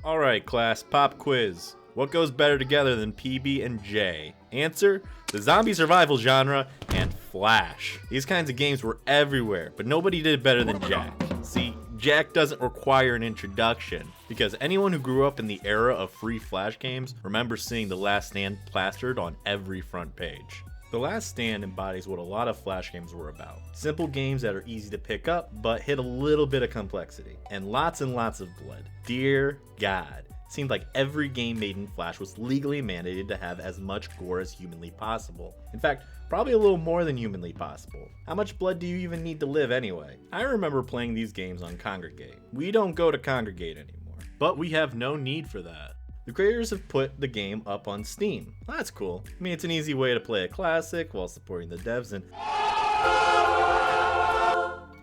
Alright class, pop quiz. What goes better together than PB and J? Answer, the zombie survival genre and Flash. These kinds of games were everywhere, but nobody did better than Jak. See, Jak doesn't require an introduction, because anyone who grew up in the era of free Flash games remembers seeing The Last Stand plastered on every front page. The Last Stand embodies what a lot of Flash games were about. Simple games that are easy to pick up, but hit a little bit of complexity. And lots of blood. Dear God. It seemed like every game made in Flash was legally mandated to have as much gore as humanly possible. In fact, probably a little more than humanly possible. How much blood do you even need to live anyway? I remember playing these games on Kongregate. We don't go to Kongregate anymore, but we have no need for that. The creators have put the game up on Steam. That's cool. I mean, it's an easy way to play a classic while supporting the devs and...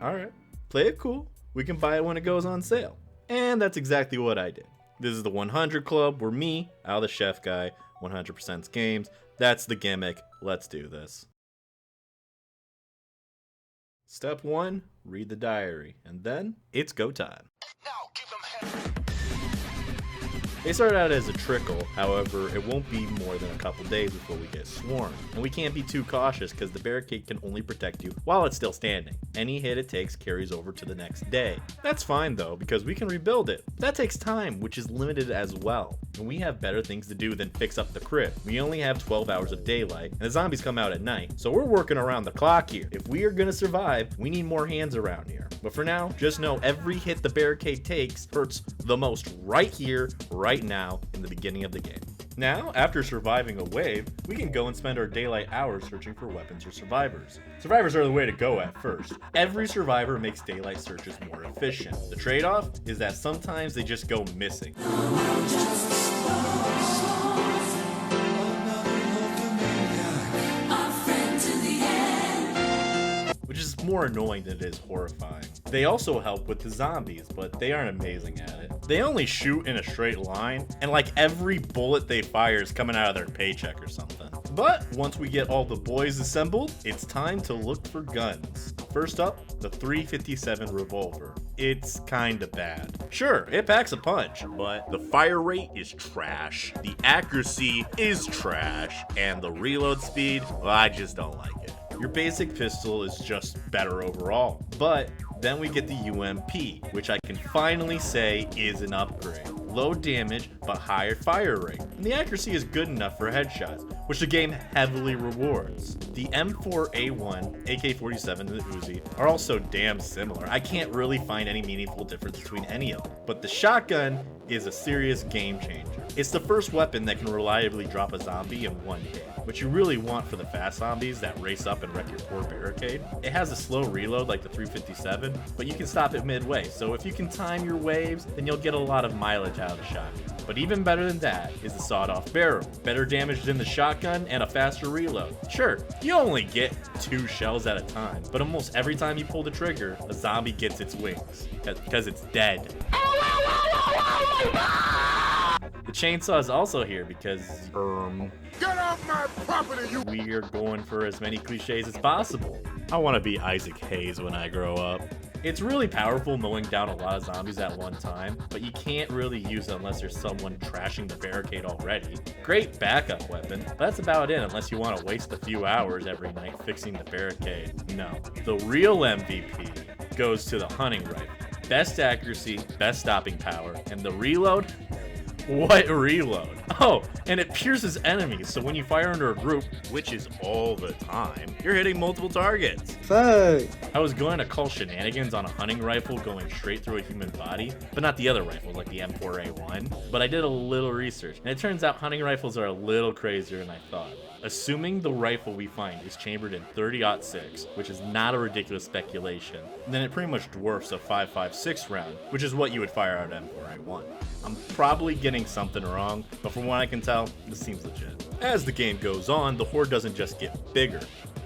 Alright, play it cool. We can buy it when it goes on sale. And that's exactly what I did. This is the 100 Club, where me, Al the Chef Guy, 100% games. That's the gimmick. Let's do this. Step 1, read the diary. And then, it's go time. Now give them hell. They start out as a trickle, however, it won't be more than a couple days before we get swarmed. And we can't be too cautious because the barricade can only protect you while it's still standing. Any hit it takes carries over to the next day. That's fine though, because we can rebuild it. That takes time, which is limited as well. And we have better things to do than fix up the crib. We only have 12 hours of daylight, and the zombies come out at night. So we're working around the clock here. If we are gonna survive, we need more hands around here. But for now, just know every hit the barricade takes hurts the most right here, right now, in the beginning of the game. Now, after surviving a wave, we can go and spend our daylight hours searching for weapons or survivors. Survivors are the way to go at first. Every survivor makes daylight searches more efficient. The trade-off is that sometimes they just go missing. Which is more annoying than it is horrifying. They also help with the zombies, but they aren't amazing at it. They only shoot in a straight line, and like every bullet they fire is coming out of their paycheck or something. But once we get all the boys assembled, it's time to look for guns. First up, the 357 revolver. It's kinda bad. Sure, it packs a punch, but the fire rate is trash, the accuracy is trash, and the reload speed, well, I just don't like it. Your basic pistol is just better overall, but then we get the UMP, which I can finally say is an upgrade. Low damage, but higher fire rate. And the accuracy is good enough for headshots, which the game heavily rewards. The M4A1, AK-47, and the Uzi are also damn similar. I can't really find any meaningful difference between any of them. But the shotgun is a serious game changer. It's the first weapon that can reliably drop a zombie in one hit, which you really want for the fast zombies that race up and wreck your poor barricade. It has a slow reload like the 357, but you can stop it midway, so if you can time your waves, then you'll get a lot of mileage out of the shotgun. But even better than that is the sawed-off barrel. Better damage than the shotgun and a faster reload. Sure, you only get 2 shells at a time, but almost every time you pull the trigger, a zombie gets its wings, because it's dead. The chainsaw is also here because, Get off my property, you! we are going for as many cliches as possible. I want to be Isaac Hayes when I grow up. It's really powerful mowing down a lot of zombies at one time, but you can't really use it unless there's someone trashing the barricade already. Great backup weapon, but that's about it unless you want to waste a few hours every night fixing the barricade. No. The real MVP goes to the hunting rifle. Best accuracy, best stopping power, and the reload? What reload? Oh, and it pierces enemies, so when you fire under a group, which is all the time, you're hitting multiple targets. Fuck. I was going to call shenanigans on a hunting rifle going straight through a human body, but not the other rifles like the M4A1. But I did a little research, and it turns out hunting rifles are a little crazier than I thought. Assuming the rifle we find is chambered in 30-06, which is not a ridiculous speculation, then it pretty much dwarfs a 5.56 round, which is what you would fire out of M4A1. I'm probably getting something wrong, but from what I can tell, this seems legit. As the game goes on, the horde doesn't just get bigger,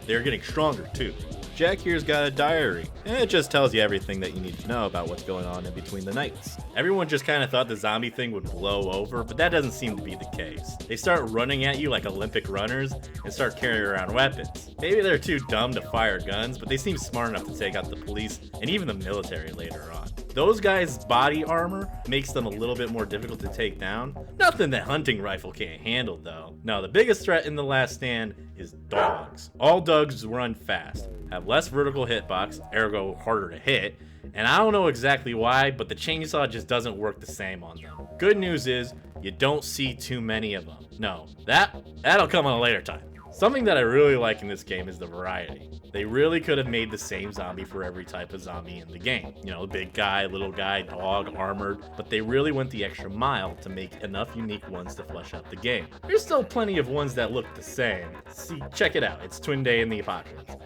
they're getting stronger too. Jak here's got a diary, and it just tells you everything that you need to know about what's going on in between the nights. Everyone just kind of thought the zombie thing would blow over, but that doesn't seem to be the case. They start running at you like Olympic runners and start carrying around weapons. Maybe they're too dumb to fire guns, but they seem smart enough to take out the police and even the military later on. Those guys' body armor makes them a little bit more difficult to take down. Nothing that hunting rifle can't handle though. Now the biggest threat in The Last Stand is dogs. All dogs run fast, have less vertical hitbox, ergo harder to hit, and I don't know exactly why, but the chainsaw just doesn't work the same on them. Good news is, you don't see too many of them. No, that'll come on a later time. Something that I really like in this game is the variety. They really could have made the same zombie for every type of zombie in the game. You know, big guy, little guy, dog, armored, but they really went the extra mile to make enough unique ones to flesh out the game. There's still plenty of ones that look the same. See, check it out, it's Twin Day in the Apocalypse.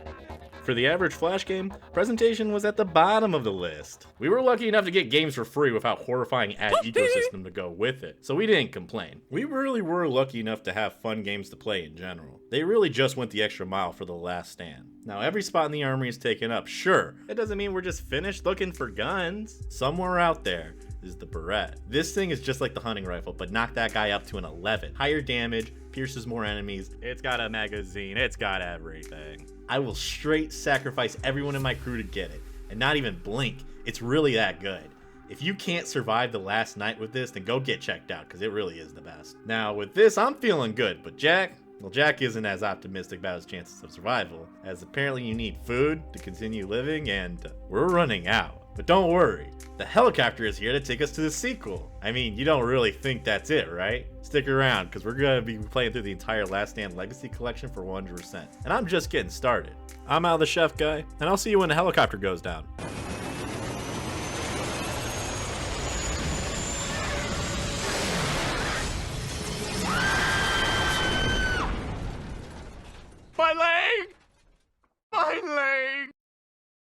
For the average Flash game, presentation was at the bottom of the list. We were lucky enough to get games for free without horrifying ad ecosystem to go with it, so we didn't complain. We really were lucky enough to have fun games to play in general. They really just went the extra mile for The Last Stand. Now every spot in the armory is taken up, sure. It doesn't mean we're just finished looking for guns. Somewhere out there is the Barrette. This thing is just like the hunting rifle, but knock that guy up to an 11. Higher damage, pierces more enemies, it's got a magazine, it's got everything. I will straight sacrifice everyone in my crew to get it, and not even blink. It's really that good. If you can't survive the last night with this, then go get checked out, because it really is the best. Now with this, I'm feeling good, but Jack isn't as optimistic about his chances of survival, as apparently you need food to continue living, and we're running out. But don't worry, the helicopter is here to take us to the sequel. I mean, you don't really think that's it, right? Stick around, because we're going to be playing through the entire Last Stand Legacy Collection for 100%. And I'm just getting started. I'm Al the Chef Guy, and I'll see you when the helicopter goes down.